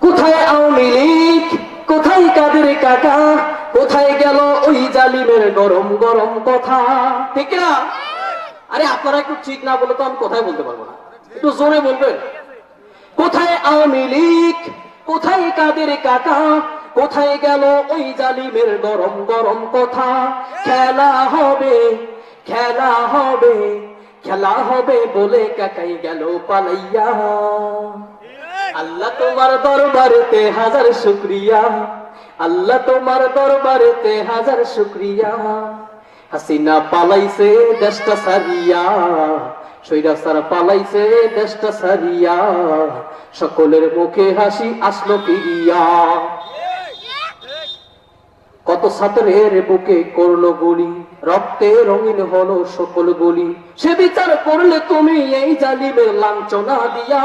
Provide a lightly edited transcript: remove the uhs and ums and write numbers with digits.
কোথায় আওয়ামী লীগ, কোথায় কাদের কাকা, কোথায় গেল ওই জালিমের গরম গরম কথা? ঠিক না? আরে আপনারা একটু ঠিক না বলে তো আমি কোথায় বলতে পারবো না, একটু জোরে বলবেন। কোথায় আওয়ামী লীগ, কোথায় কাদের কাকা, কোথায় গেল ওই জালিমের গরম গরম কথা? খেলা হবে, খেলা হবে, খেলা হবে বলে কাকাই গেল পালাইয়া। আল্লাহ তোমার দরবারেতে হাজার শুকরিয়া, আল্লাহ তোমার দরবারেতে হাজার শুকরিয়া। হাসিনা পালাইছে দেশটা সারিয়া, সৈরাচার পালাইছে দেশটা সারিয়া, সকলের মুখে হাসি আসলো ফিরিয়া। কত ছাত্রের বুকে করলো গুলি, রক্তে রঙিন হলো সকল গুলি, সে বিচার করলে তুমি এই জালিমের লাঞ্ছনা দিয়া।